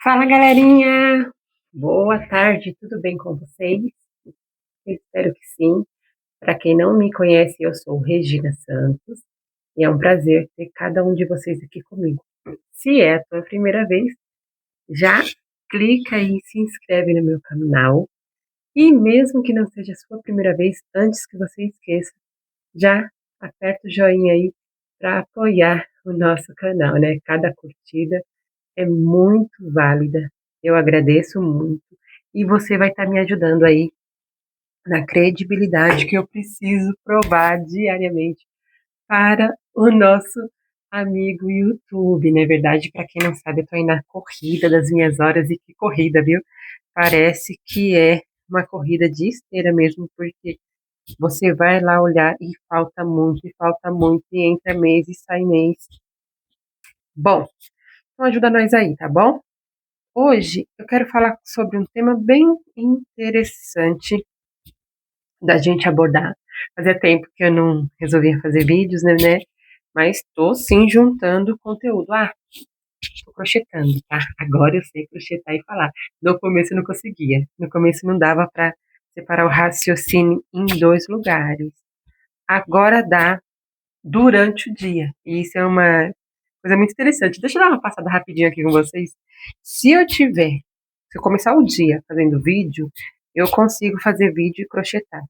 Fala, galerinha! Boa tarde, tudo bem com vocês? Eu espero que sim. Para quem não me conhece, eu sou Regina Santos e é um prazer ter cada um de vocês aqui comigo. Se é a tua primeira vez, já clica e se inscreve no meu canal. E mesmo que não seja a sua primeira vez, antes que você esqueça, já aperta o joinha aí para apoiar o nosso canal, né? Cada curtida é muito válida. Eu agradeço muito. E você vai estar me ajudando aí na credibilidade que eu preciso provar diariamente para o nosso amigo YouTube, não é verdade? Para quem não sabe, eu estou aí na corrida das minhas horas e que corrida, viu? Parece que é uma corrida de esteira mesmo, porque você vai lá olhar e falta muito, e entra mês e sai mês. Bom, então ajuda nós aí, tá bom? Hoje eu quero falar sobre um tema bem interessante da gente abordar. Fazia tempo que eu não resolvia fazer vídeos, né? Mas estou sim juntando conteúdo. Estou crochetando, tá? Agora eu sei crochetar e falar. No começo eu não conseguia. No começo não dava para separar o raciocínio em dois lugares. Agora dá durante o dia. E isso é uma coisa muito interessante. Deixa eu dar uma passada rapidinho aqui com vocês. Se eu começar o dia fazendo vídeo, eu consigo fazer vídeo e crochetar.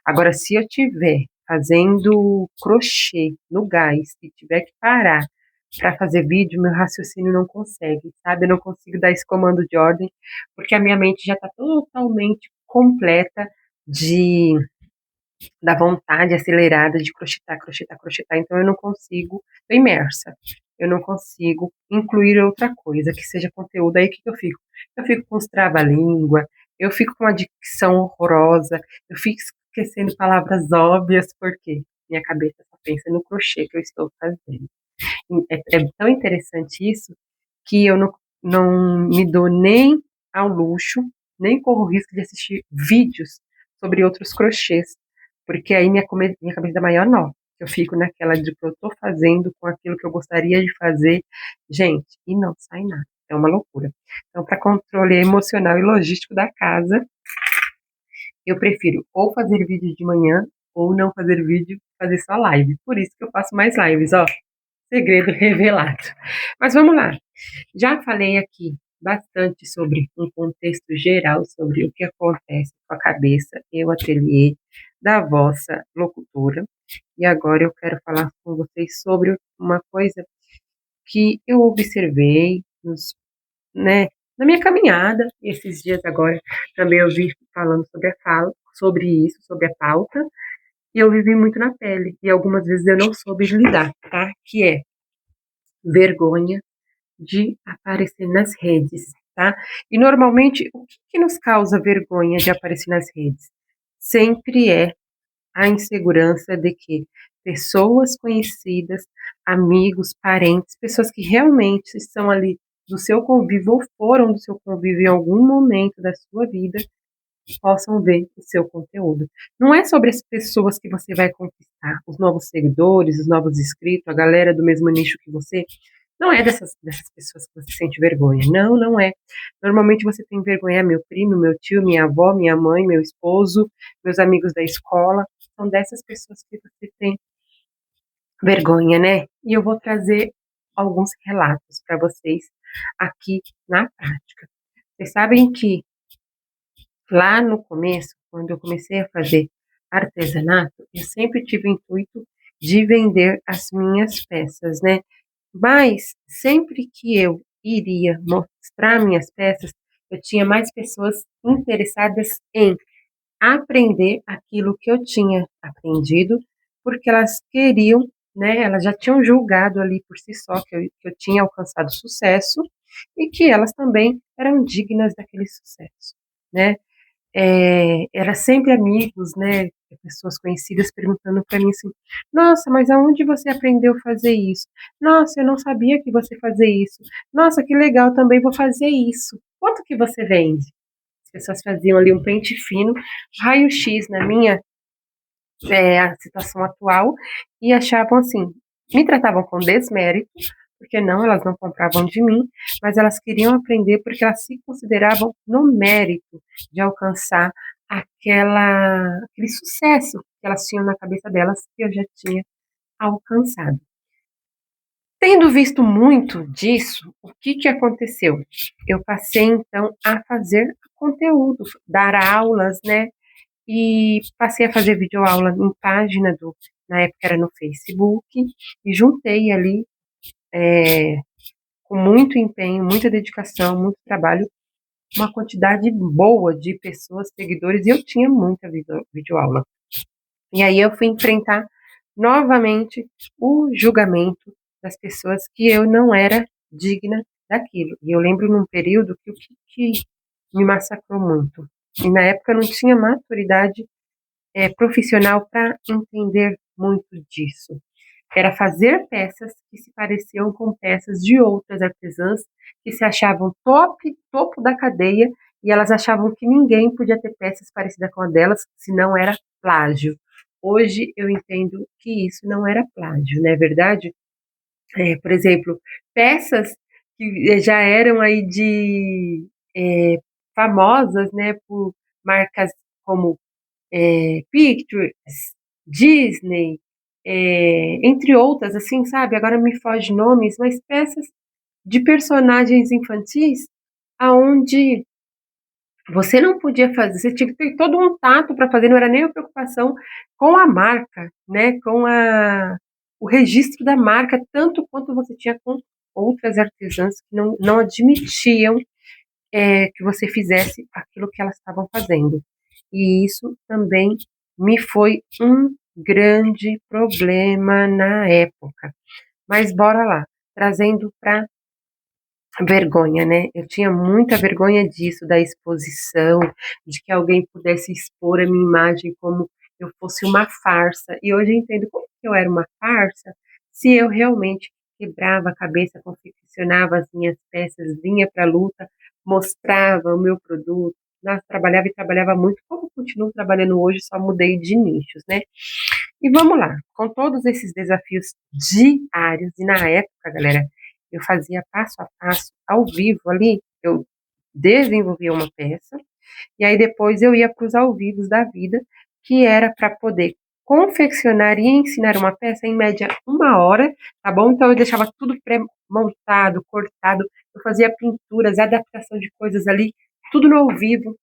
Agora, se eu tiver fazendo crochê no gás e tiver que parar para fazer vídeo, meu raciocínio não consegue, sabe? Eu não consigo dar esse comando de ordem, porque a minha mente já está totalmente completa de da vontade acelerada de crochetar, crochetar, crochetar. Então eu não consigo, tô imersa. Eu não consigo incluir outra coisa que seja conteúdo. Aí o que eu fico? Eu fico com os trava-língua, eu fico com uma dicção horrorosa, eu fico esquecendo palavras óbvias, porque minha cabeça só pensa no crochê que eu estou fazendo. É tão interessante isso que eu não me dou nem ao luxo, nem corro o risco de assistir vídeos sobre outros crochês, porque aí minha cabeça dá maior nó. Eu fico naquela de que eu estou fazendo com aquilo que eu gostaria de fazer, gente, e não sai nada. É uma loucura. Então, para controle emocional e logístico da casa, eu prefiro ou fazer vídeo de manhã ou não fazer vídeo, fazer só live. Por isso que eu faço mais lives, ó. Segredo revelado. Mas vamos lá. Já falei aqui bastante sobre um contexto geral sobre o que acontece com a cabeça e o ateliê da vossa locutora. E agora eu quero falar com vocês sobre uma coisa que eu observei né, na minha caminhada esses dias agora. Também eu vi falando sobre a fala, sobre isso, sobre a pauta, e eu vivi muito na pele. E algumas vezes eu não soube lidar, tá? Que é vergonha de aparecer nas redes, tá? E normalmente, o que nos causa vergonha de aparecer nas redes? Sempre é a insegurança de que pessoas conhecidas, amigos, parentes, pessoas que realmente estão ali do seu convívio ou foram do seu convívio em algum momento da sua vida, possam ver o seu conteúdo. Não é sobre as pessoas que você vai conquistar, os novos seguidores, os novos inscritos, a galera do mesmo nicho que você. Não é dessas pessoas que você sente vergonha. Não, não é. Normalmente você tem vergonha, meu primo, meu tio, minha avó, minha mãe, meu esposo, meus amigos da escola. São dessas pessoas que você tem vergonha, né? E eu vou trazer alguns relatos para vocês aqui na prática. Vocês sabem que lá no começo, quando eu comecei a fazer artesanato, eu sempre tive o intuito de vender as minhas peças, né? Mas sempre que eu iria mostrar minhas peças, eu tinha mais pessoas interessadas em aprender aquilo que eu tinha aprendido, porque elas queriam, né? Elas já tinham julgado ali por si só que eu tinha alcançado sucesso e que elas também eram dignas daquele sucesso, né? Era sempre amigos, né, pessoas conhecidas perguntando para mim assim: "Nossa, mas aonde você aprendeu a fazer isso? Nossa, eu não sabia que você fazia isso. Nossa, que legal, também vou fazer isso. Quanto que você vende?" As pessoas faziam ali um pente fino, raio-x na minha a situação atual e achavam assim, me tratavam com desmérito, porque não, elas não compravam de mim, mas elas queriam aprender porque elas se consideravam no mérito de alcançar aquele sucesso que elas tinham na cabeça delas que eu já tinha alcançado. Tendo visto muito disso, o que que aconteceu? Eu passei então a fazer conteúdo, dar aulas, né? E passei a fazer videoaula em página na época era no Facebook, e juntei ali com muito empenho, muita dedicação, muito trabalho, uma quantidade boa de pessoas, seguidores, e eu tinha muita videoaula. E aí eu fui enfrentar novamente o julgamento das pessoas que eu não era digna daquilo. E eu lembro num período que o que me massacrou muito. E na época eu não tinha maturidade profissional para entender muito disso. Era fazer peças que se pareciam com peças de outras artesãs que se achavam topo da cadeia, e elas achavam que ninguém podia ter peças parecidas com a delas, se não era plágio. Hoje eu entendo que isso não era plágio, não é verdade? Por exemplo, peças que já eram aí é, famosas, né, por marcas como Pictures, Disney, entre outras, assim, sabe? Agora me foge nomes, mas peças de personagens infantis aonde você não podia fazer, você tinha que ter todo um tato para fazer, não era nem a preocupação com a marca, né? Com o registro da marca, tanto quanto você tinha com outras artesãs que não admitiam que você fizesse aquilo que elas estavam fazendo. E isso também me foi um grande problema na época. Mas bora lá, trazendo para vergonha, né? Eu tinha muita vergonha disso, da exposição, de que alguém pudesse expor a minha imagem como eu fosse uma farsa. E hoje eu entendo como que eu era uma farsa, se eu realmente quebrava a cabeça, confeccionava as minhas peças, vinha para a luta, mostrava o meu produto, trabalhava e trabalhava muito, como continuo trabalhando hoje, só mudei de nichos, né? E vamos lá, com todos esses desafios diários, e na época, galera, eu fazia passo a passo, ao vivo ali, eu desenvolvia uma peça, e aí depois eu ia para os ao vivos da vida, que era para poder confeccionar e ensinar uma peça em média 1 hora, tá bom? Então eu deixava tudo pré-montado, cortado, eu fazia pinturas, adaptação de coisas ali, tudo no ao vivo,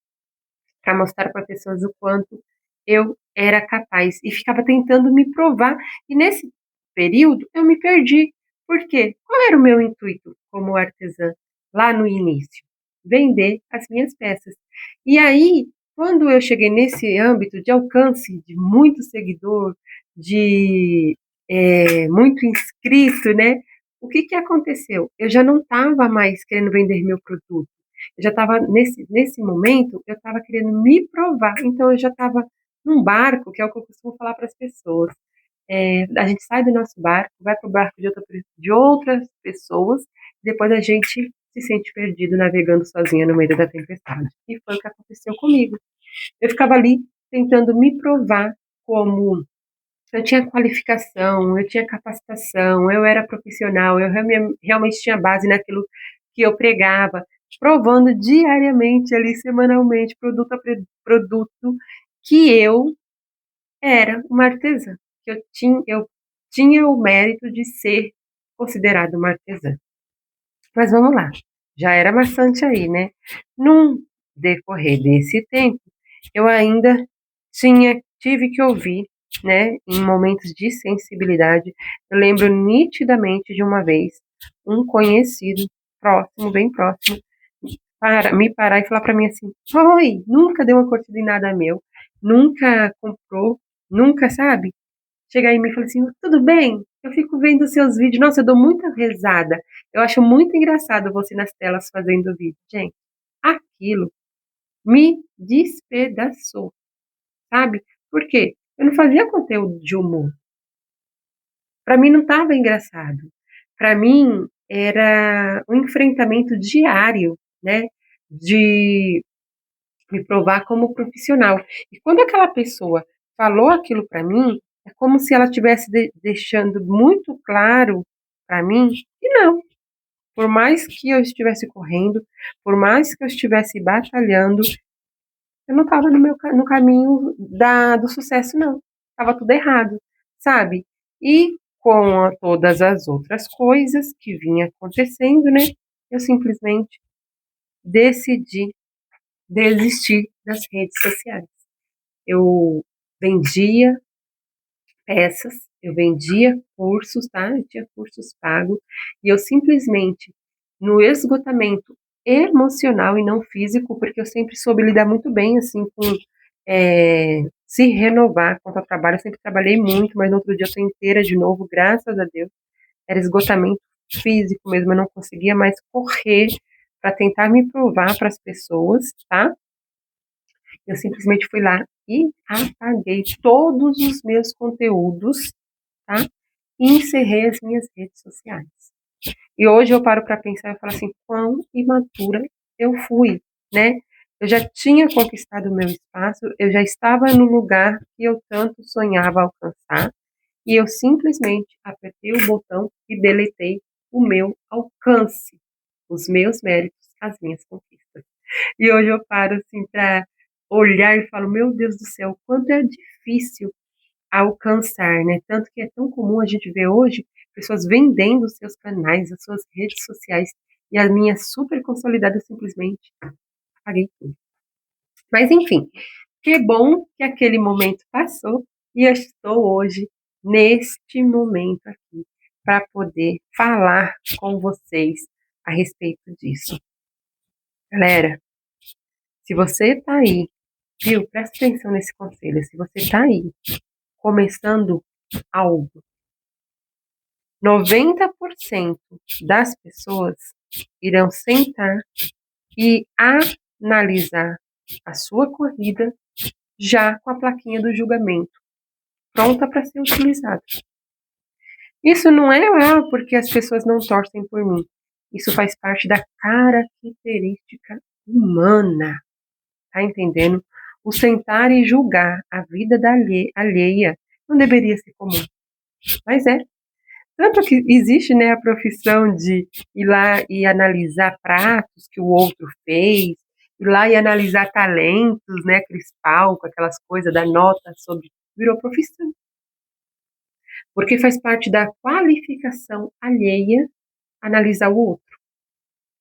para mostrar para pessoas o quanto eu era capaz e ficava tentando me provar. E nesse período eu me perdi. Por quê? Qual era o meu intuito como artesã lá no início? Vender as minhas peças. E aí, quando eu cheguei nesse âmbito de alcance de muito seguidor, de muito inscrito, né? O que que aconteceu? Eu já não estava mais querendo vender meu produto. Eu já estava nesse momento, eu estava querendo me provar. Então eu já estava num barco, que é o que eu costumo falar para as pessoas. A gente sai do nosso barco, vai para o barco de outras pessoas, depois a gente se sente perdido navegando sozinha no meio da tempestade. E foi o que aconteceu comigo. Eu ficava ali tentando me provar como eu tinha qualificação, eu tinha capacitação, eu era profissional, eu realmente tinha base naquilo que eu pregava, provando diariamente ali, semanalmente, produto a produto, que eu era uma artesã, que eu tinha o mérito de ser considerada uma artesã. Mas vamos lá, já era bastante aí, né? Num decorrer desse tempo, eu ainda tive que ouvir, né, em momentos de sensibilidade. Eu lembro nitidamente de uma vez um conhecido próximo, bem próximo, me parar e falar para mim assim: Oi, nunca deu uma curtida em nada meu, nunca comprou, nunca, sabe? Chegar em mim e falar assim: tudo bem? Eu fico vendo seus vídeos, nossa, eu dou muita risada. Eu acho muito engraçado você nas telas fazendo vídeo. Gente, aquilo me despedaçou, sabe? Por quê? Eu não fazia conteúdo de humor. Para mim não estava engraçado. Para mim era um enfrentamento diário, né? De me provar como profissional. E quando aquela pessoa falou aquilo para mim, é como se ela estivesse deixando muito claro para mim que não. Por mais que eu estivesse correndo, por mais que eu estivesse batalhando, eu não estava no caminho do sucesso, não. Estava tudo errado, sabe? E com todas as outras coisas que vinha acontecendo, né? Eu simplesmente decidi desistir das redes sociais. Eu vendia peças, eu vendia cursos, tá? Eu tinha cursos pagos e eu simplesmente, no esgotamento emocional e não físico, porque eu sempre soube lidar muito bem, assim, com se renovar quanto ao trabalho. Eu sempre trabalhei muito, mas no outro dia eu tô inteira de novo, graças a Deus. Era esgotamento físico mesmo, eu não conseguia mais correr para tentar me provar para as pessoas, tá? Eu simplesmente fui lá e apaguei todos os meus conteúdos, tá? E encerrei as minhas redes sociais. E hoje eu paro para pensar e falo assim, quão imatura eu fui, né? Eu já tinha conquistado o meu espaço, eu já estava no lugar que eu tanto sonhava alcançar, e eu simplesmente apertei o botão e deletei o meu alcance, os meus méritos, as minhas conquistas. E hoje eu paro assim para olhar e falo, meu Deus do céu, quanto é difícil alcançar, né? Tanto que é tão comum a gente ver hoje pessoas vendendo os seus canais, as suas redes sociais, e a minha super consolidada eu simplesmente apaguei tudo. Mas enfim, que bom que aquele momento passou e eu estou hoje neste momento aqui para poder falar com vocês a respeito disso. Galera, se você está aí, viu? Presta atenção nesse conselho. Se você está aí começando algo, 90% das pessoas irão sentar e analisar a sua corrida já com a plaquinha do julgamento pronta para ser utilizada. Isso não é porque as pessoas não torcem por mim. Isso faz parte da característica humana. Tá entendendo? O sentar e julgar a vida da alheia não deveria ser comum. Mas é. Tanto que existe, né, a profissão de ir lá e analisar pratos que o outro fez, ir lá e analisar talentos, né, aqueles palcos, aquelas coisas da nota sobre. Virou profissão. Porque faz parte da qualificação alheia analisar o outro.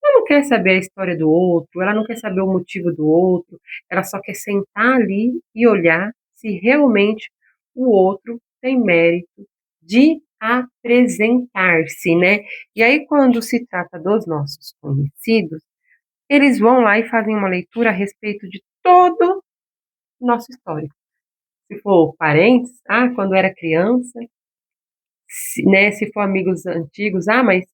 Ela não quer saber a história do outro, ela não quer saber o motivo do outro, ela só quer sentar ali e olhar se realmente o outro tem mérito de apresentar-se, né? E aí, quando se trata dos nossos conhecidos, eles vão lá e fazem uma leitura a respeito de todo o nosso histórico. Se for parentes, quando era criança, se for amigos antigos, mas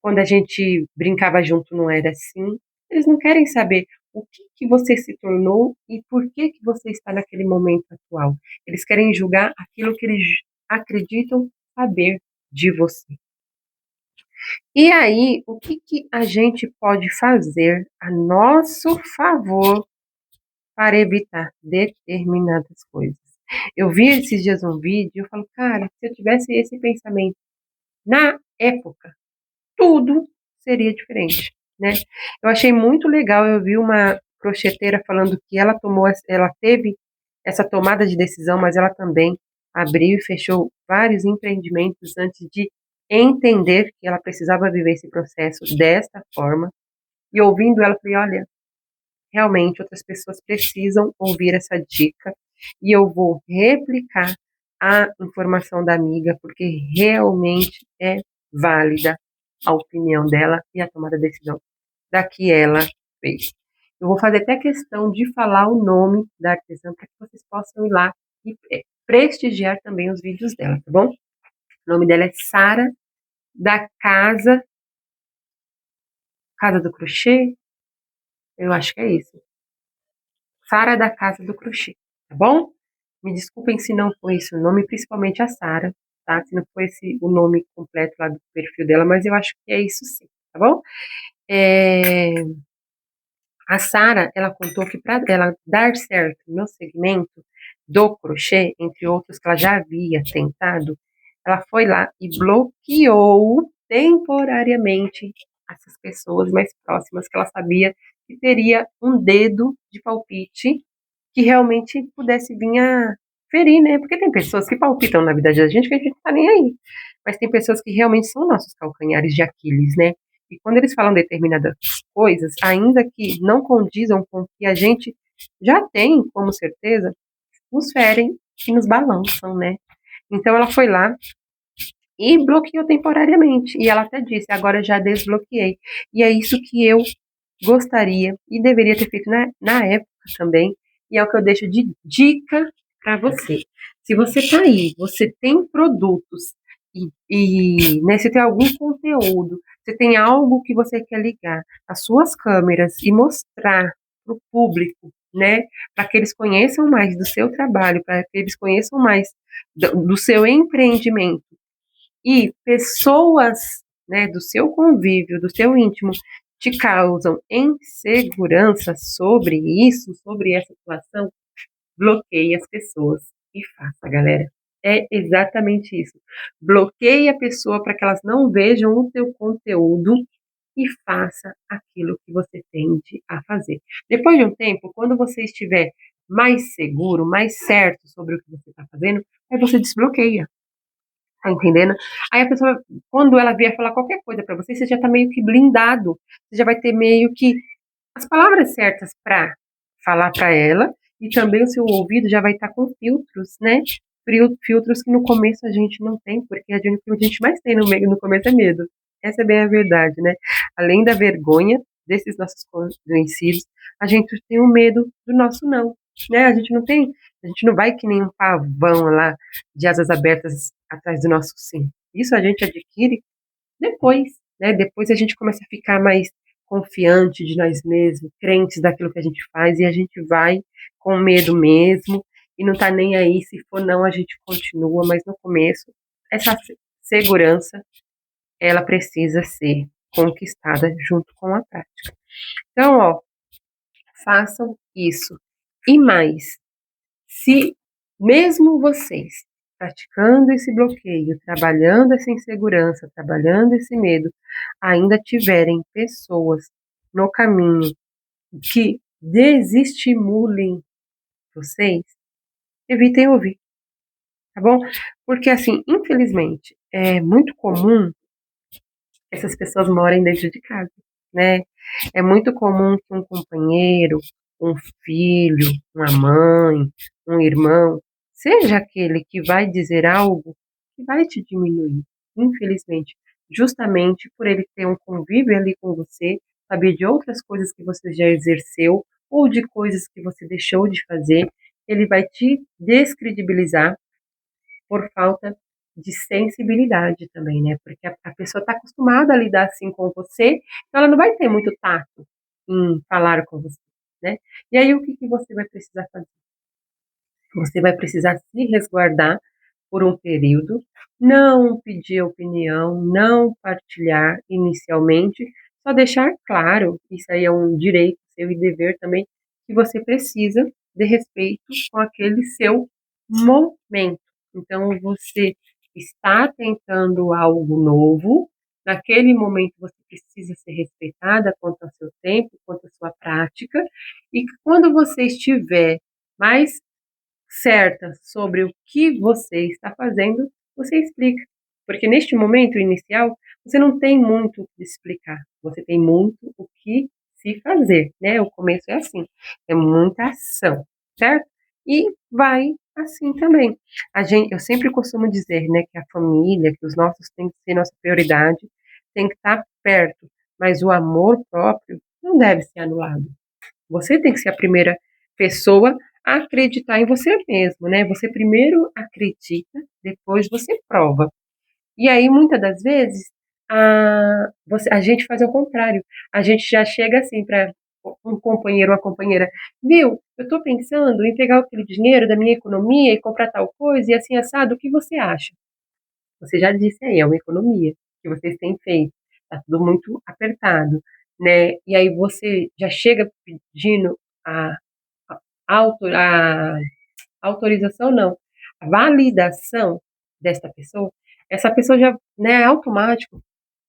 quando a gente brincava junto não era assim. Eles não querem saber o que você se tornou e por que você está naquele momento atual. Eles querem julgar aquilo que eles acreditam saber de você. E aí, o que a gente pode fazer a nosso favor para evitar determinadas coisas? Eu vi esses dias um vídeo e eu falo, cara, se eu tivesse esse pensamento na época, tudo seria diferente, né? Eu achei muito legal, eu vi uma crocheteira falando que ela teve essa tomada de decisão, mas ela também abriu e fechou vários empreendimentos antes de entender que ela precisava viver esse processo desta forma. E ouvindo ela, falei, olha, realmente outras pessoas precisam ouvir essa dica e eu vou replicar a informação da amiga, porque realmente é válida a opinião dela e a tomada de decisão da que ela fez. Eu vou fazer até questão de falar o nome da artesã para que vocês possam ir lá e prestigiar também os vídeos dela, tá bom? O nome dela é Sara, da Casa do Crochê, eu acho que é isso. Sara da Casa do Crochê, tá bom? Me desculpem se não foi esse o nome, principalmente a Sara, tá? Se não foi esse o nome completo lá do perfil dela, mas eu acho que é isso sim, tá bom? A Sara, ela contou que para ela dar certo no segmento do crochê, entre outros que ela já havia tentado, ela foi lá e bloqueou temporariamente essas pessoas mais próximas que ela sabia que teria um dedo de palpite que realmente pudesse vir a ferir, né? Porque tem pessoas que palpitam na vida da gente que a gente não tá nem aí. Mas tem pessoas que realmente são nossos calcanhares de Aquiles, né? E quando eles falam determinadas coisas, ainda que não condizam com o que a gente já tem como certeza, nos ferem e nos balançam, né? Então ela foi lá e bloqueou temporariamente. E ela até disse: agora já desbloqueei. E é isso que eu gostaria e deveria ter feito na época também. E é o que eu deixo de dica para você. Se você está aí, você tem produtos né, você tem algum conteúdo, você tem algo que você quer ligar as suas câmeras e mostrar para o público, né, para que eles conheçam mais do seu trabalho, para que eles conheçam mais do seu empreendimento e pessoas, né, do seu convívio, do seu íntimo, te causam insegurança sobre isso, sobre essa situação, bloqueie as pessoas e faça, galera. É exatamente isso. Bloqueie a pessoa para que elas não vejam o teu conteúdo e faça aquilo que você tende a fazer. Depois de um tempo, quando você estiver mais seguro, mais certo sobre o que você está fazendo, aí você desbloqueia. Tá entendendo? Aí a pessoa, quando ela vier falar qualquer coisa pra você, você já tá meio que blindado. Você já vai ter meio que as palavras certas pra falar pra ela e também o seu ouvido já vai estar com filtros, né? Filtros que no começo a gente não tem, porque o que a gente mais tem no começo é medo. Essa é bem a verdade, né? Além da vergonha desses nossos conhecidos, a gente tem o medo do nosso não, né? A gente não vai que nem um pavão lá de asas abertas atrás do nosso sim. Isso a gente adquire depois, né? Depois a gente começa a ficar mais confiante de nós mesmos, crentes daquilo que a gente faz e a gente vai com medo mesmo e não tá nem aí, se for não a gente continua, mas no começo essa segurança ela precisa ser conquistada junto com a prática. Então, ó, façam isso. E mais, se mesmo vocês praticando esse bloqueio, trabalhando essa insegurança, trabalhando esse medo, ainda tiverem pessoas no caminho que desestimulem vocês, evitem ouvir, tá bom? Porque assim, infelizmente, é muito comum essas pessoas morem dentro de casa, né? É muito comum que um companheiro, um filho, uma mãe, um irmão, seja aquele que vai dizer algo que vai te diminuir, infelizmente, justamente por ele ter um convívio ali com você, saber de outras coisas que você já exerceu ou de coisas que você deixou de fazer, ele vai te descredibilizar por falta de sensibilidade também, né? Porque a pessoa está acostumada a lidar assim com você, então ela não vai ter muito tato em falar com você, né? E aí o que, que você vai precisar fazer? Você vai precisar se resguardar por um período, não pedir opinião, não partilhar inicialmente, só deixar claro, isso aí é um direito seu e dever também, que você precisa de respeito com aquele seu momento. Então, você está tentando algo novo, naquele momento você precisa ser respeitada quanto ao seu tempo, quanto à sua prática, e quando você estiver mais certa sobre o que você está fazendo, você explica. Porque neste momento inicial, você não tem muito o que explicar, você tem muito o que se fazer, né? O começo é assim, é muita ação, certo? E vai assim também. Eu sempre costumo dizer, né, que a família, que os nossos têm que ser nossa prioridade, tem que estar perto, mas o amor próprio não deve ser anulado. Você tem que ser a primeira pessoa a acreditar em você mesmo, né? Você primeiro acredita, depois você prova. E aí, muitas das vezes, a gente faz o contrário. A gente já chega assim para um companheiro, uma companheira, viu? Eu estou pensando em pegar aquele dinheiro da minha economia e comprar tal coisa e assim assado. O que você acha? Você já disse aí, é uma economia que vocês têm feito. Está tudo muito apertado, né? E aí você já chega pedindo a, a autorização, não, a validação desta pessoa. essa pessoa já, né, é automático,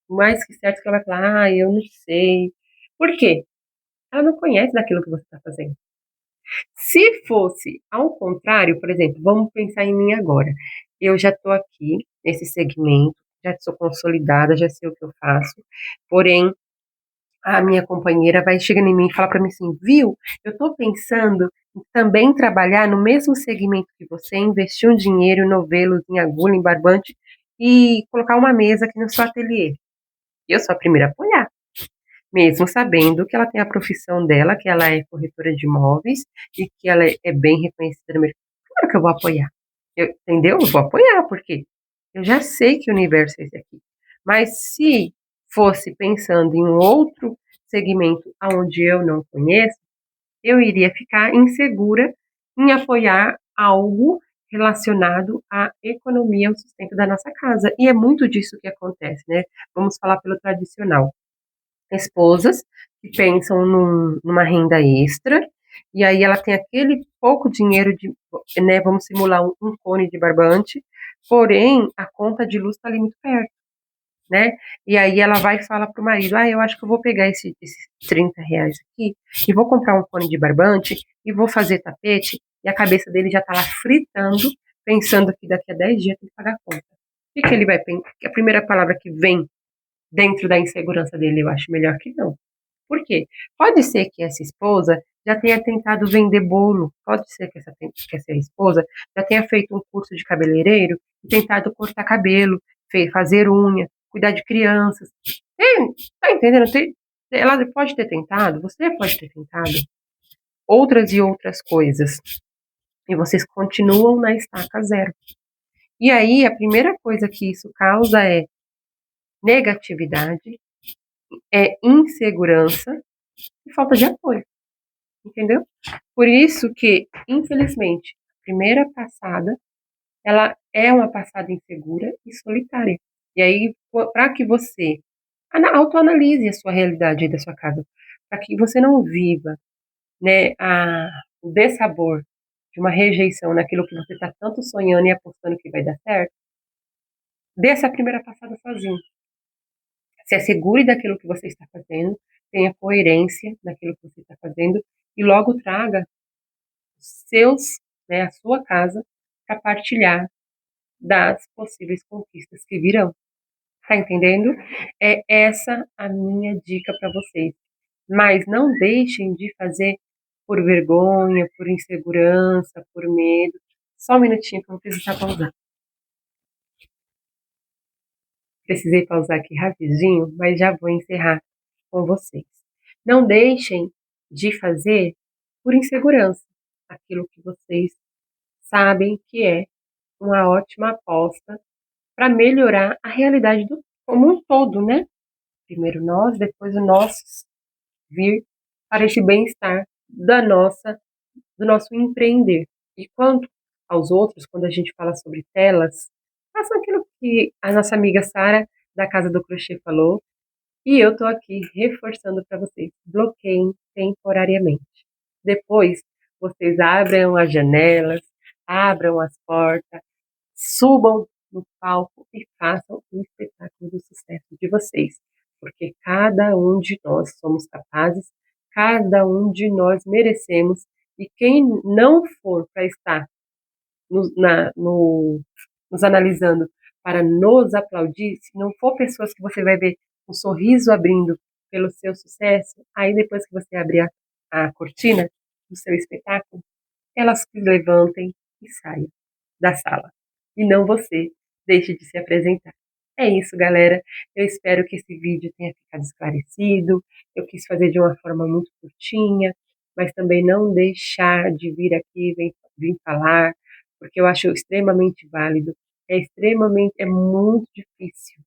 mais que certo que ela vai falar, eu não sei. Por quê? Ela não conhece daquilo que você está fazendo. Se fosse ao contrário, por exemplo, vamos pensar em mim agora. Eu já estou aqui nesse segmento, já sou consolidada, já sei o que eu faço, porém, a minha companheira vai chegando em mim e fala para mim assim, viu, eu estou pensando em também trabalhar no mesmo segmento que você, investir um dinheiro em novelos, em agulha, em barbante e colocar uma mesa aqui no seu ateliê. Eu sou a primeira a apoiar, mesmo sabendo que ela tem a profissão dela, que ela é corretora de imóveis e que ela é bem reconhecida no mercado. Claro que eu vou apoiar. Entendeu? Eu vou apoiar, porque eu já sei que o universo é esse aqui. Mas se fosse pensando em um outro segmento onde eu não conheço, eu iria ficar insegura em apoiar algo relacionado à economia, ao sustento da nossa casa. E é muito disso que acontece, né? Vamos falar pelo tradicional. Esposas que pensam numa renda extra, e aí ela tem aquele pouco dinheiro de, né, vamos simular um cone de barbante, porém a conta de luz está ali muito perto, né? E aí ela vai e fala pro marido, eu acho que eu vou pegar esses R$ 30 aqui e vou comprar um cone de barbante e vou fazer tapete, e a cabeça dele já tá lá fritando, pensando que daqui a 10 dias tem que pagar a conta. O que ele vai pensar? A primeira palavra que vem dentro da insegurança dele, eu acho melhor que não. Por quê? Pode ser que essa esposa já tenha tentado vender bolo, pode ser que essa esposa já tenha feito um curso de cabeleireiro e tentado cortar cabelo, fazer unha, cuidar de crianças. Tá entendendo? Ela pode ter tentado, você pode ter tentado outras e outras coisas. E vocês continuam na estaca zero. E aí, a primeira coisa que isso causa é negatividade, é insegurança e falta de apoio, entendeu? Por isso que, infelizmente, a primeira passada, ela é uma passada insegura e solitária. E aí, para que você autoanalise a sua realidade aí da sua casa, para que você não viva, né, o dessabor de uma rejeição naquilo que você está tanto sonhando e apostando que vai dar certo, dê essa primeira passada sozinho. Se assegure daquilo que você está fazendo, tenha coerência naquilo que você está fazendo e logo traga seus, né, a sua casa para partilhar das possíveis conquistas que virão. Tá entendendo? É essa a minha dica para vocês. Mas não deixem de fazer por vergonha, por insegurança, por medo. Só um minutinho que eu vou precisar pausar. Precisei pausar aqui rapidinho, mas já vou encerrar com vocês. Não deixem de fazer por insegurança aquilo que vocês sabem que é uma ótima aposta para melhorar a realidade como um todo, né? Primeiro nós, depois o nosso vir para esse bem-estar do nosso empreender. E quanto aos outros, quando a gente fala sobre telas, façam aquilo que a nossa amiga Sara da Casa do Crochê falou, e eu estou aqui reforçando para vocês, bloqueiem temporariamente. Depois, vocês abram as janelas, abram as portas, subam no palco e façam o espetáculo do sucesso de vocês. Porque cada um de nós somos capazes, cada um de nós merecemos, e quem não for para estar nos analisando para nos aplaudir, se não for pessoas que você vai ver um sorriso abrindo pelo seu sucesso, aí depois que você abrir a cortina do seu espetáculo, elas se levantem e saiam da sala. E não você deixe de se apresentar. É isso, galera. Eu espero que esse vídeo tenha ficado esclarecido. Eu quis fazer de uma forma muito curtinha, mas também não deixar de vir aqui, vir falar, porque eu acho extremamente válido. É muito difícil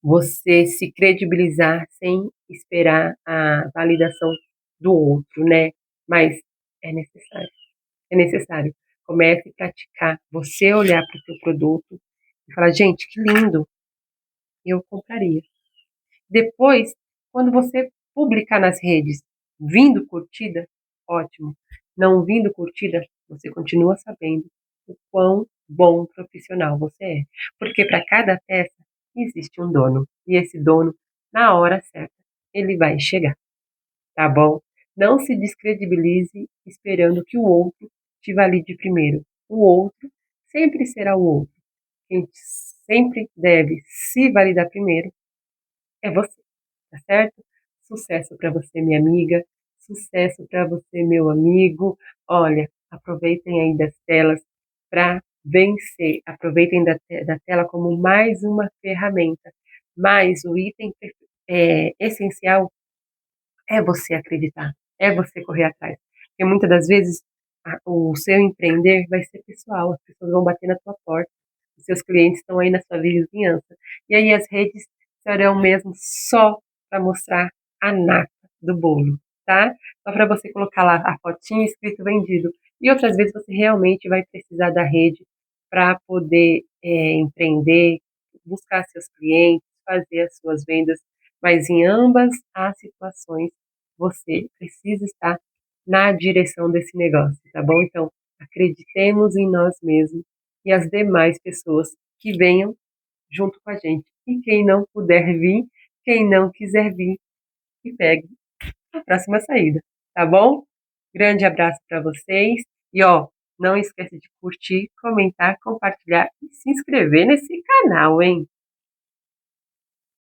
você se credibilizar sem esperar a validação do outro, né? Mas é necessário. É necessário. Comece a praticar. Você olhar para o seu produto e falar, gente, que lindo, eu compraria. Depois, quando você publicar nas redes, vindo curtida, ótimo. Não vindo curtida, você continua sabendo o quão bom profissional você é. Porque para cada peça existe um dono. E esse dono, na hora certa, ele vai chegar, tá bom? Não se descredibilize esperando que o outro te valide primeiro. O outro sempre será o outro. Quem sempre deve se validar primeiro é você, tá certo? Sucesso para você, minha amiga. Sucesso para você, meu amigo. Olha, aproveitem aí das telas para vencer. Aproveitem da tela como mais uma ferramenta. Mas o item essencial é você acreditar, é você correr atrás. Porque muitas das vezes o seu empreender vai ser pessoal, as pessoas vão bater na tua porta, os seus clientes estão aí na sua vizinhança. E aí as redes serão mesmo só para mostrar a nata do bolo, tá? Só para você colocar lá a fotinha escrito vendido. E outras vezes você realmente vai precisar da rede para poder empreender, buscar seus clientes, fazer as suas vendas, mas em ambas as situações você precisa estar na direção desse negócio, tá bom? Então, acreditemos em nós mesmos e as demais pessoas que venham junto com a gente. E quem não puder vir, quem não quiser vir, que pegue a próxima saída, tá bom? Grande abraço para vocês e ó, não esqueça de curtir, comentar, compartilhar e se inscrever nesse canal, hein?